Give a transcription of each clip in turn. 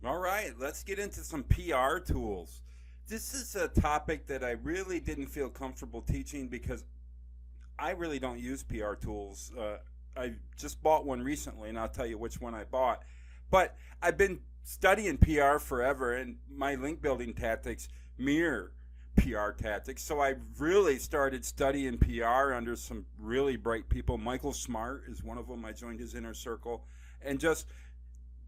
All right, let's get into some PR tools. This is a topic that I really didn't feel comfortable teaching because I really don't use PR tools. I just bought one recently, and I'll tell you which one I bought. But I've been studying PR forever, and my link building tactics mirror PR tactics. So I really started studying PR under some really bright people. Michael Smart is one of them. I joined his inner circle, and just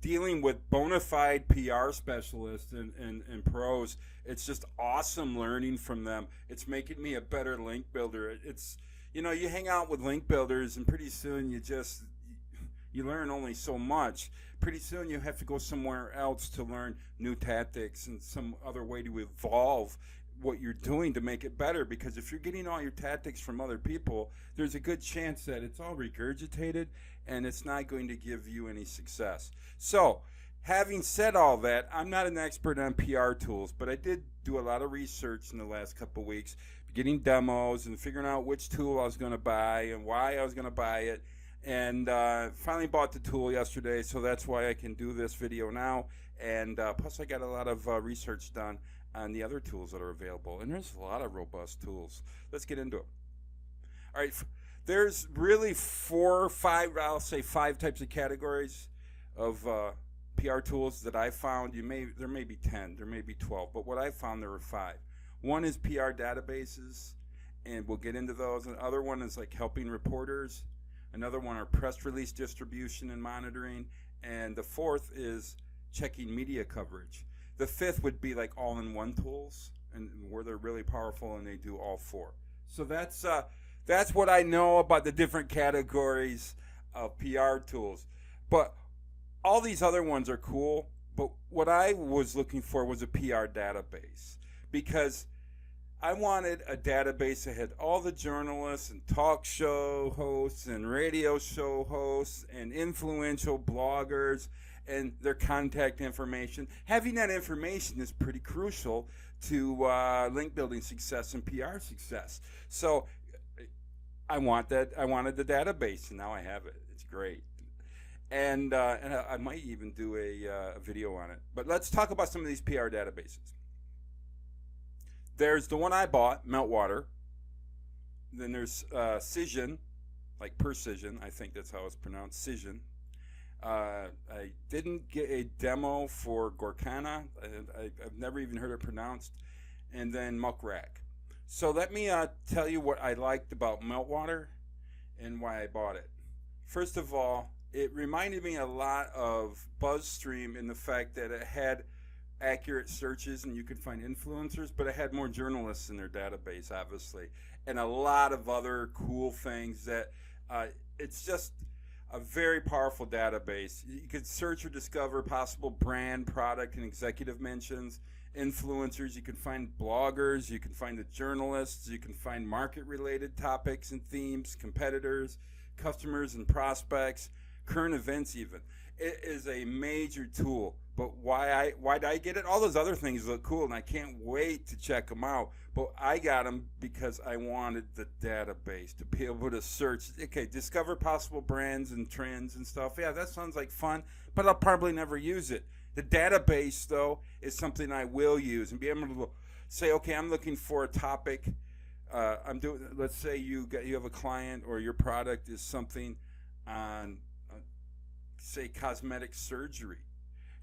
dealing with bona fide PR specialists and pros, it's just awesome learning from them. It's making me a better link builder. It's, you hang out with link builders, and pretty soon you learn only so much. Pretty soon you have to go somewhere else to learn new tactics and some other way to evolve what you're doing to make it better, because if you're getting all your tactics from other people, there's a good chance that it's all regurgitated and it's not going to give you any success. So, having said all that, I'm not an expert on PR tools, but I did do a lot of research in the last couple of weeks, getting demos and figuring out which tool I was going to buy and why I was going to buy it. And finally bought the tool yesterday, so that's why I can do this video now. And plus I got a lot of research done on the other tools that are available. And there's a lot of robust tools. Let's get into it. All right, there's really I'll say five types of categories of PR tools that I found. There may be 10, there may be 12, but what I found, there were five. One is PR databases, and we'll get into those. Another one is like helping reporters. Another one are press release distribution and monitoring. And the fourth is checking media coverage. The fifth would be like all-in-one tools, and where they're really powerful and they do all four. So that's what I know about the different categories of PR tools. But all these other ones are cool. But what I was looking for was a PR database, because I wanted a database that had all the journalists and talk show hosts and radio show hosts and influential bloggers and their contact information. Having that information is pretty crucial to link building success and PR success. So I wanted the database, and now I have it. It's great. And I might even do a video on it. But let's talk about some of these PR databases. There's the one I bought, Meltwater. Then there's Cision, like Precision, I think that's how it's pronounced, Cision. I didn't get a demo for Gorkana. I've never even heard it pronounced. And then Muckrack. So let me tell you what I liked about Meltwater and why I bought it. First of all, it reminded me a lot of BuzzStream in the fact that it had accurate searches and you could find influencers, but it had more journalists in their database, obviously, and a lot of other cool things that it's just a very powerful database. You could search or discover possible brand, product, and executive mentions, influencers, you can find bloggers, you can find the journalists, you can find market-related topics and themes, competitors, customers and prospects, current events even. It is a major tool. But why did I get it? All those other things look cool, and I can't wait to check them out. But I got them because I wanted the database to be able to search. Okay, discover possible brands and trends and stuff. Yeah, that sounds like fun, but I'll probably never use it. The database, though, is something I will use and be able to say, okay, I'm looking for a topic. Let's say you have a client or your product is something on, say, cosmetic surgery.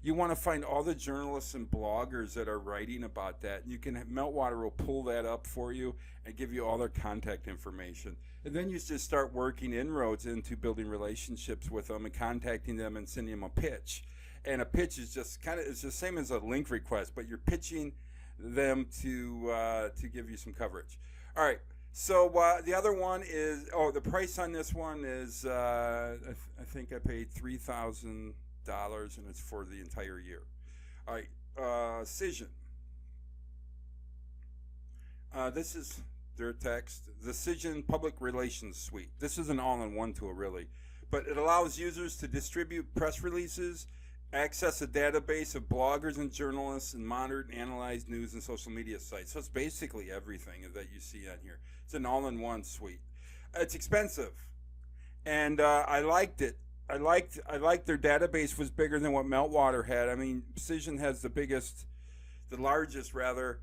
You want to find all the journalists and bloggers that are writing about that. You can Meltwater will pull that up for you and give you all their contact information. And then you just start working inroads into building relationships with them and contacting them and sending them a pitch. And a pitch is just it's the same as a link request, but you're pitching them to give you some coverage. All right. So the other one is the price on this one is I think I paid $3,000. And it's for the entire year. All right, Cision. This is their text. The Cision Public Relations Suite. This is an all-in-one tool, really, but it allows users to distribute press releases, access a database of bloggers and journalists, and monitor and analyze news and social media sites. So it's basically everything that you see on here. It's an all-in-one suite. It's expensive, and I liked it. I liked their database was bigger than what Meltwater had. I mean, Precision has the largest rather,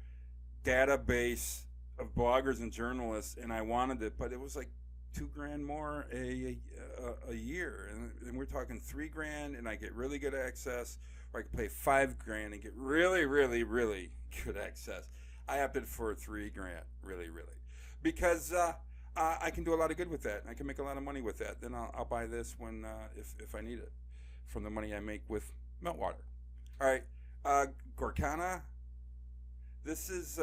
database of bloggers and journalists, and I wanted it, but it was like $2,000 more a year, and we're talking $3,000, and I get really good access, or I can pay $5,000 and get really, really, really good access. I opted for $3,000, really, really, because I can do a lot of good with that, and I can make a lot of money with that. Then I'll buy this when if I need it from the money I make with Meltwater. All right, Gorkana. This is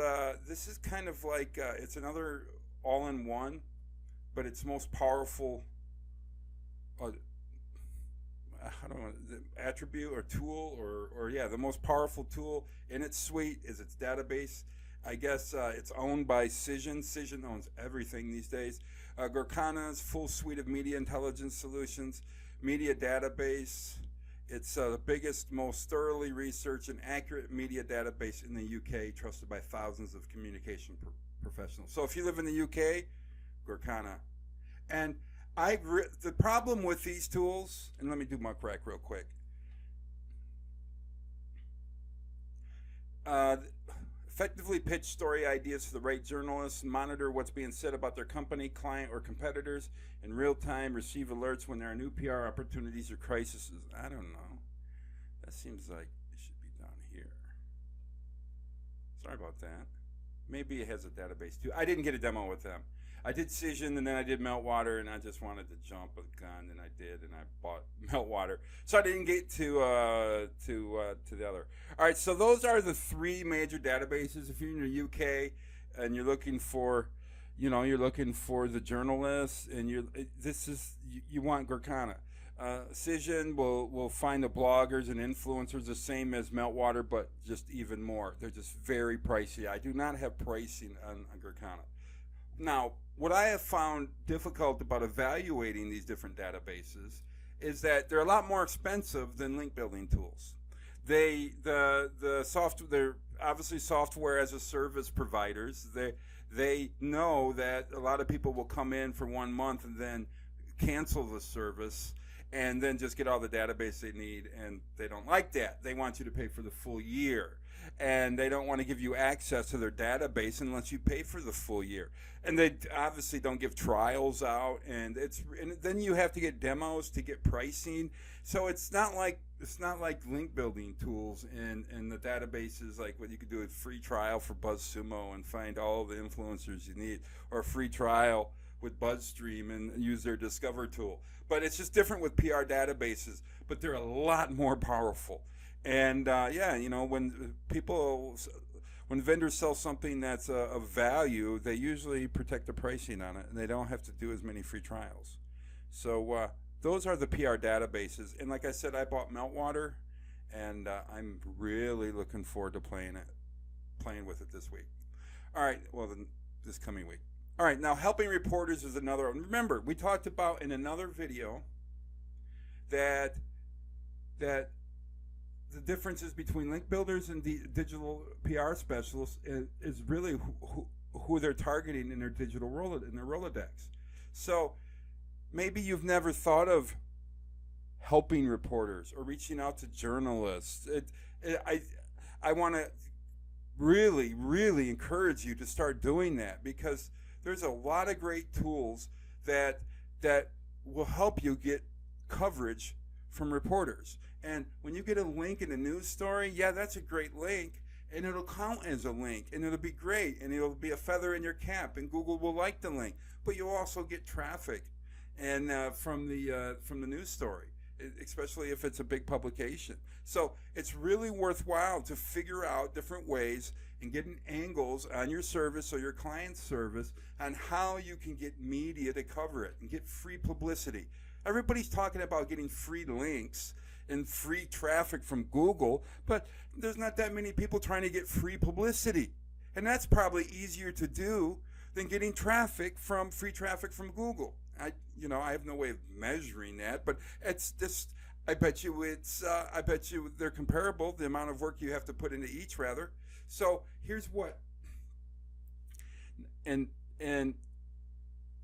kind of like it's another all-in-one, but it's most powerful. I don't know, the attribute or tool or yeah, the most powerful tool in its suite is its database. I guess it's owned by Cision. Cision owns everything these days. Gorkana's full suite of media intelligence solutions, media database. It's the biggest, most thoroughly researched and accurate media database in the UK, trusted by thousands of communication professionals. So if you live in the UK, Gorkana. And the problem with these tools, and let me do muck rack real quick. Effectively pitch story ideas to the right journalists, monitor what's being said about their company, client, or competitors in real time, receive alerts when there are new PR opportunities or crises. I don't know. That seems like it should be down here. Sorry about that. Maybe it has a database too. I didn't get a demo with them. I did Cision, and then I did Meltwater, and I just wanted to jump a gun, and I did, and I bought Meltwater. So I didn't get to the other. All right, so those are the three major databases. If you're in the UK and you're looking for, you're looking for the journalists, and you want Gorkana. Cision will find the bloggers and influencers the same as Meltwater, but just even more. They're just very pricey. I do not have pricing on Gorkana. Now, what I have found difficult about evaluating these different databases is that they're a lot more expensive than link building tools. They're obviously software as a service providers. They know that a lot of people will come in for 1 month and then cancel the service and then just get all the database they need, and they don't like that. They want you to pay for the full year, and they don't want to give you access to their database unless you pay for the full year. And they obviously don't give trials out, and then you have to get demos to get pricing. So it's not like link building tools and the databases like what you could do a free trial for BuzzSumo and find all the influencers you need, or a free trial with BuzzStream and use their Discover tool. But it's just different with PR databases, but they're a lot more powerful. And when vendors sell something that's of value, they usually protect the pricing on it, and they don't have to do as many free trials. So those are the PR databases. And like I said, I bought Meltwater, and I'm really looking forward to playing with it this week. All right, well, this coming week. All right, now helping reporters is another one. Remember, we talked about in another video that the differences between link builders and the digital PR specialists is really who they're targeting in their digital Rolodex. So maybe you've never thought of helping reporters or reaching out to journalists. I want to really, really encourage you to start doing that, because there's a lot of great tools that will help you get coverage from reporters. And when you get a link in a news story, yeah, that's a great link, and it'll count as a link, and it'll be great, and it'll be a feather in your cap, and Google will like the link. But you'll also get traffic and from the news story, especially if it's a big publication. So it's really worthwhile to figure out different ways and getting angles on your service or your client's service on how you can get media to cover it and get free publicity. Everybody's talking about getting free links and free traffic from Google, but there's not that many people trying to get free publicity. And that's probably easier to do than getting free traffic from Google. I have no way of measuring that, but it's just, I bet you they're comparable, the amount of work you have to put into each rather. So here's what, and I'm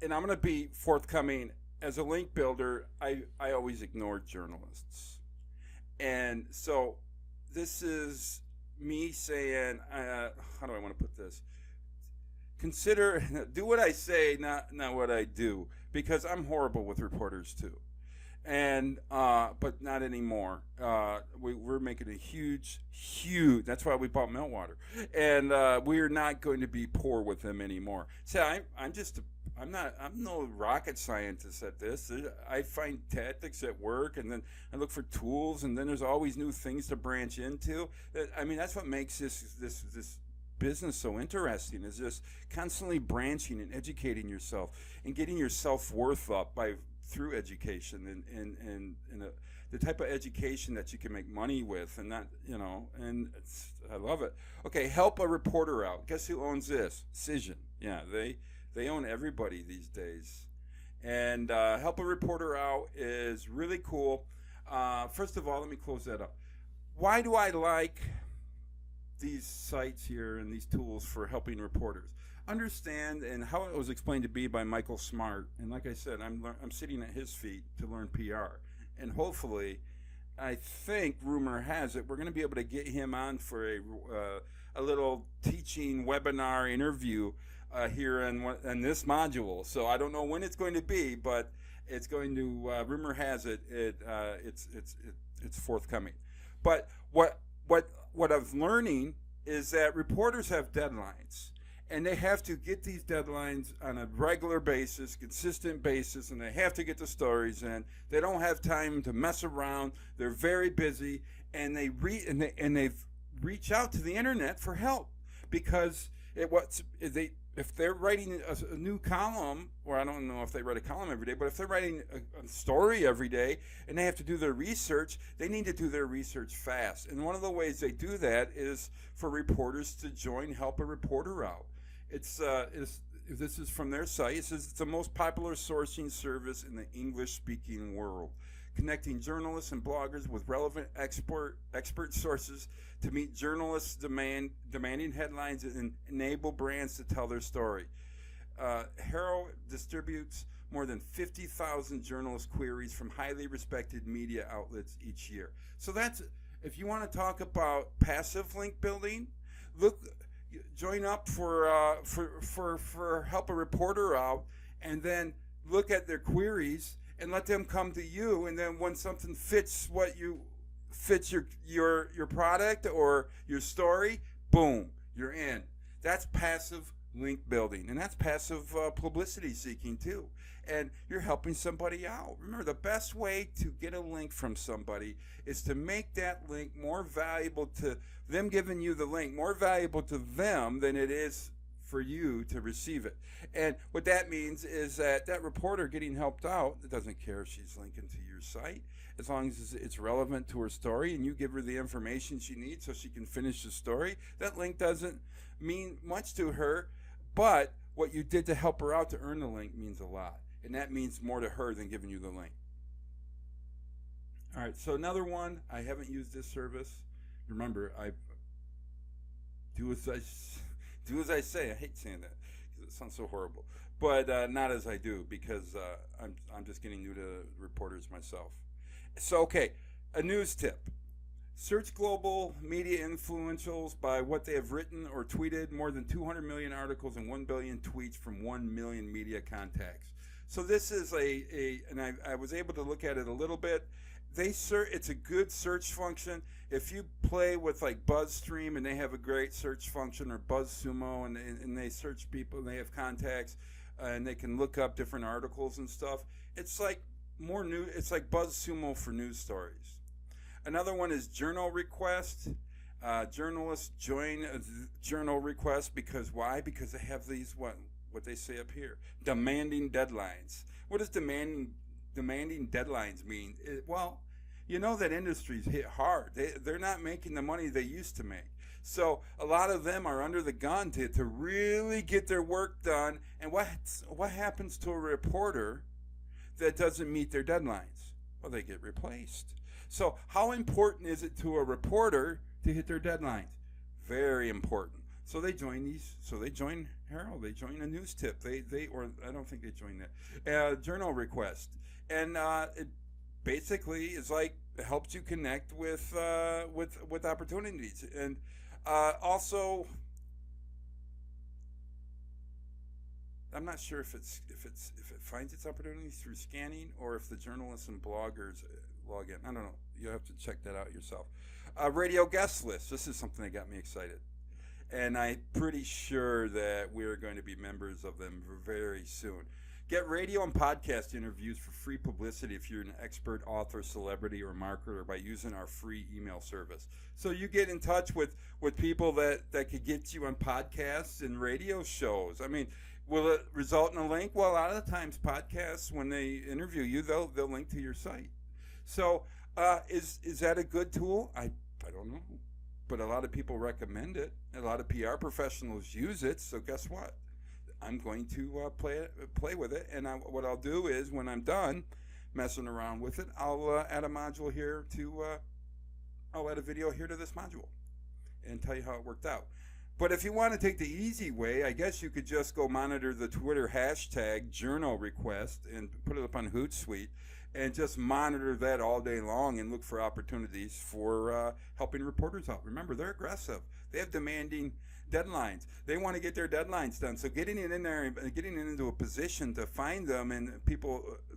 going to be forthcoming as a link builder, I always ignored journalists. And so this is me saying, how do I want to put this? Do what I say, not what I do, because I'm horrible with reporters too. And but not anymore. We're making a huge. That's why we bought Meltwater, and we're not going to be poor with them anymore. So I'm no rocket scientist at this. I find tactics at work, and then I look for tools, and then there's always new things to branch into. I mean, that's what makes this business so interesting, is just constantly branching and educating yourself and getting your self-worth up through education and the type of education that you can make money with, and not, and I love it. Okay, help a reporter out. Guess who owns this? Cision. Yeah, they own everybody these days. And help a reporter out is really cool. First of all, let me close that up. Why do I like these sites here and these tools for helping reporters understand, and how it was explained to be by Michael Smart? And like I said, I'm sitting at his feet to learn PR, and hopefully, I think rumor has it we're going to be able to get him on for a little teaching webinar interview here in this module. So I don't know when it's going to be, but it's going to. Rumor has it it's forthcoming. But what I'm learning is that reporters have deadlines, and they have to get these deadlines on a regular basis, consistent basis, and they have to get the stories in. They don't have time to mess around. They're very busy, and they reach out to the internet for help, because if they're writing a new column, or I don't know if they write a column every day, but if they're writing a story every day and they have to do their research, they need to do their research fast. And one of the ways they do that is for reporters to join Help a Reporter Out. This is from their site. It says it's the most popular sourcing service in the English-speaking world, connecting journalists and bloggers with relevant expert sources to meet journalists' demanding headlines and enable brands to tell their story. Harrow distributes more than 50,000 journalist queries from highly respected media outlets each year. So that's, if you want to talk about passive link building, join up for Help a Reporter Out, and then look at their queries and let them come to you. And then when something fits your product or your story, boom, you're in. That's passive link building, and that's passive publicity seeking too. And you're helping somebody out. Remember, the best way to get a link from somebody is to make that link more valuable to them, giving you the link more valuable to them than it is for you to receive it. And what that means is that reporter getting helped out doesn't care if she's linking to your site, as long as it's relevant to her story and you give her the information she needs so she can finish the story. That link doesn't mean much to her, but what you did to help her out to earn the link means a lot. And that means more to her than giving you the link. All right, so another one, I haven't used this service. Remember, I do as I say. I hate saying that because it sounds so horrible. But not as I do, because I'm just getting new to reporters myself. So, okay, a news tip. Search global media influentials by what they have written or tweeted. More than 200 million articles and 1 billion tweets from 1 million media contacts. So this is and I was able to look at it a little bit. It's a good search function. If you play with like BuzzStream and they have a great search function, or BuzzSumo, and they search people and they have contacts, and they can look up different articles and stuff. It's like it's like BuzzSumo for news stories. Another one is Journal Request. Journalists join a Journal Request because why? Because they have these what they say up here, demanding deadlines. What does demanding deadlines mean? Well, you know that industry's hit hard. They're not making the money they used to make. So a lot of them are under the gun to really get their work done. And what happens to a reporter that doesn't meet their deadlines? Well, they get replaced. So how important is it to a reporter to hit their deadlines? Very important. So they join Harold, they join a news tip. They or I don't think they join that. Journal request. And it basically is like helps you connect with opportunities. And also, I'm not sure if it finds its opportunities through scanning or if the journalists and bloggers log in. I don't know. You'll have to check that out yourself. Radio guest list. This is something that got me excited, and I'm pretty sure that we're going to be members of them very soon. Get radio and podcast interviews for free publicity if you're an expert author, celebrity, or marketer by using our free email service. So you get in touch with people that could get you on podcasts and radio shows. I mean, will it result in a link? Well, a lot of the times podcasts, when they interview you, they'll link to your site. So is that a good tool? I don't know. But a lot of people recommend it. A lot of PR professionals use it. So guess what? I'm going to play with it, and what I'll do is when I'm done messing around with it, I'll add a module here I'll add a video here to this module and tell you how it worked out. But if you want to take the easy way, I guess you could just go monitor the Twitter hashtag journal request and put it up on Hootsuite and just monitor that all day long and look for opportunities for helping reporters out. Remember, they're aggressive. They have demanding deadlines. They want to get their deadlines done. So getting it in there and getting it into a position to find them and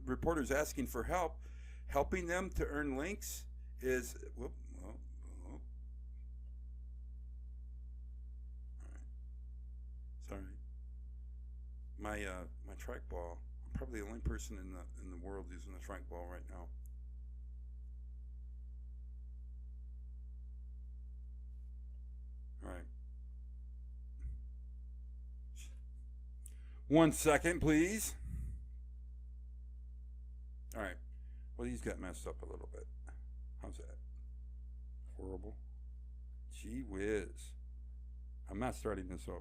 reporters asking for help, helping them to earn links is, all right. Sorry. My trackball. I'm probably the only person in the world using a trackball right now. All right. 1 second, please. All right. Well, these got messed up a little bit. How's that? Horrible. Gee whiz. I'm not starting this over.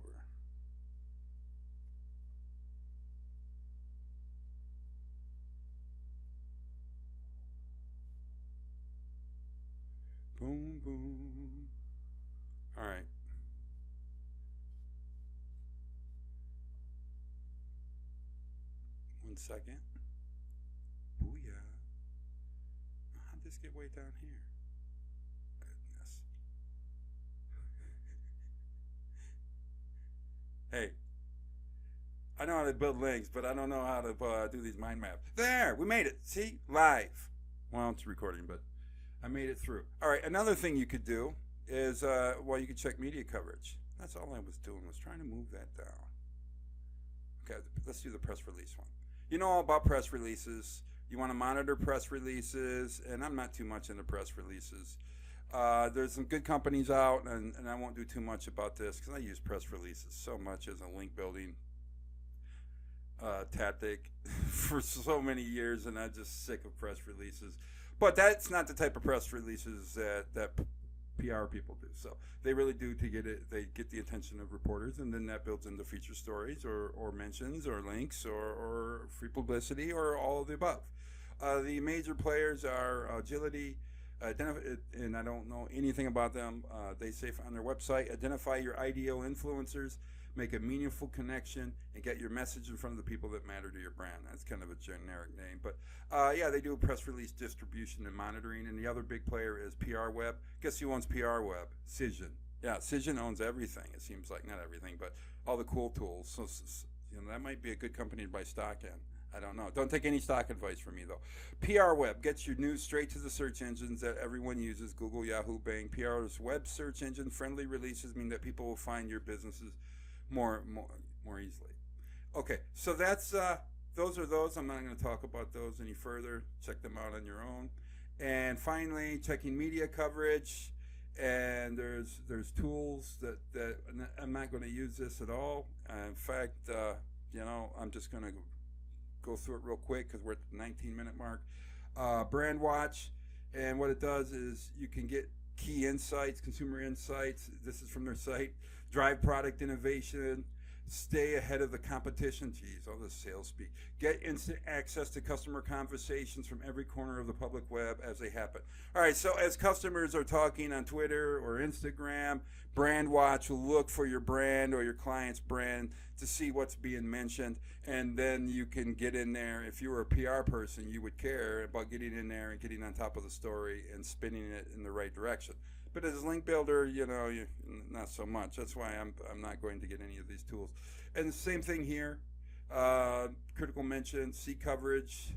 Boom, boom. All right. 1 second. Booyah. How'd this get way down here? Goodness. Hey, I know how to build links, but I don't know how to do these mind maps. There, we made it. See? Live. Well, it's recording, but I made it through. All right, another thing you could do is, you could check media coverage. That's all I was doing, was trying to move that down. Okay, let's do the press release one. You know all about press releases. You want to monitor press releases, and I'm not too much into press releases. There's some good companies out, and I won't do too much about this because I use press releases so much as a link building tactic for so many years, and I'm just sick of press releases. But that's not the type of press releases that PR people do. So they really do they get the attention of reporters, and then that builds into feature stories or mentions or links or free publicity or all of the above. The major players are Agility, and I don't know anything about them. They say on their website, identify your ideal influencers, make a meaningful connection, and get your message in front of the people that matter to your brand. That's kind of a generic name. But they do press release distribution and monitoring. And the other big player is PR Web. Guess who owns PR Web? Cision. Yeah, Cision owns everything. It seems like, not everything, but all the cool tools. So that might be a good company to buy stock in. I don't know. Don't take any stock advice from me, though. PR Web gets your news straight to the search engines that everyone uses, Google, Yahoo, Bing. PR's web search engine friendly releases mean that people will find your businesses more easily. Okay, so that's those are those. I'm not going to talk about those any further. Check them out on your own. And finally, checking media coverage. And there's tools that I'm not going to use this at all. In fact, I'm just going to go through it real quick because we're at the 19-minute mark. Brand Watch, and what it does is you can get key insights, consumer insights. This is from their site. Drive product innovation, stay ahead of the competition. Geez, all this sales speak. Get instant access to customer conversations from every corner of the public web as they happen. All right, so as customers are talking on Twitter or Instagram, Brand Watch will look for your brand or your client's brand to see what's being mentioned, and then you can get in there. If you were a PR person, you would care about getting in there and getting on top of the story and spinning it in the right direction. But as a link builder, not so much. That's why I'm not going to get any of these tools. And the same thing here. Critical mention, see coverage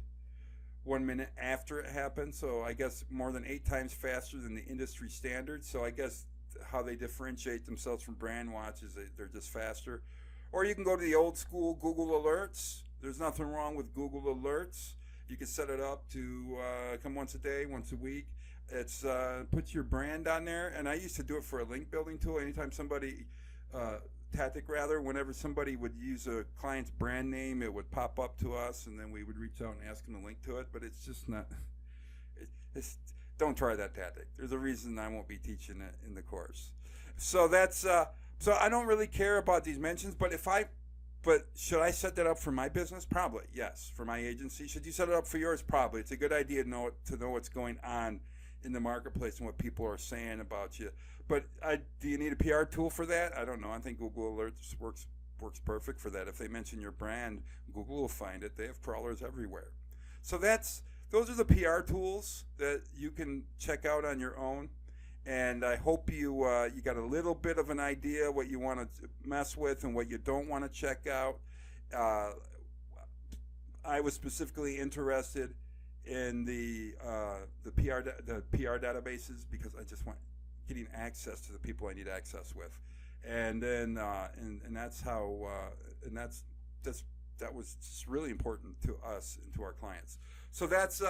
1 minute after it happened. So I guess more than 8 times faster than the industry standard. So I guess how they differentiate themselves from Brandwatch is they're just faster. Or you can go to the old school Google Alerts. There's nothing wrong with Google Alerts. You can set it up to come once a day, once a week. It's puts your brand on there, and I used to do it for a link building tool. Anytime somebody whenever somebody would use a client's brand name, it would pop up to us, and then we would reach out and ask them to link to it. But it's just not. Don't try that tactic. There's a reason I won't be teaching it in the course. So that's so I don't really care about these mentions, but should I set that up for my business? Probably, yes. For my agency, should you set it up for yours? Probably. It's a good idea to know what's going on in the marketplace and what people are saying about you. But do you need a PR tool for that? I don't know. I think Google Alerts works perfect for that. If they mention your brand, Google will find it. They have crawlers everywhere. So those are the PR tools that you can check out on your own. And I hope you got a little bit of an idea what you want to mess with and what you don't want to check out. I was specifically interested in the PR databases because I just want getting access to the people I need access with, and then and that's how that was just really important to us and to our clients. So that's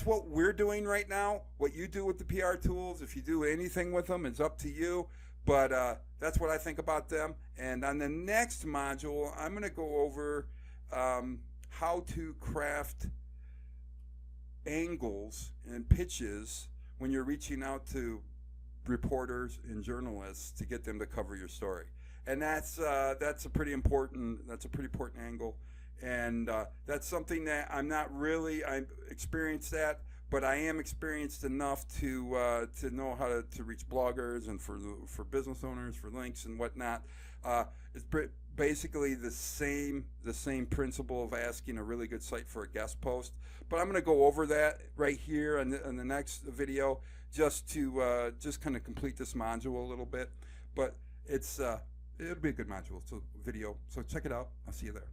what we're doing right now. What you do with the PR tools, if you do anything with them, it's up to you. But that's what I think about them. And on the next module, I'm going to go over how to craft angles and pitches when you're reaching out to reporters and journalists to get them to cover your story. And that's a pretty important angle. And that's something that I'm experienced that, but I am experienced enough to know how to reach bloggers and for business owners, for links and whatnot. It's basically the same principle of asking a really good site for a guest post. But I'm going to go over that right here in the next video, just to just kind of complete this module a little bit. But it'll be a good module, video. So check it out. I'll see you there.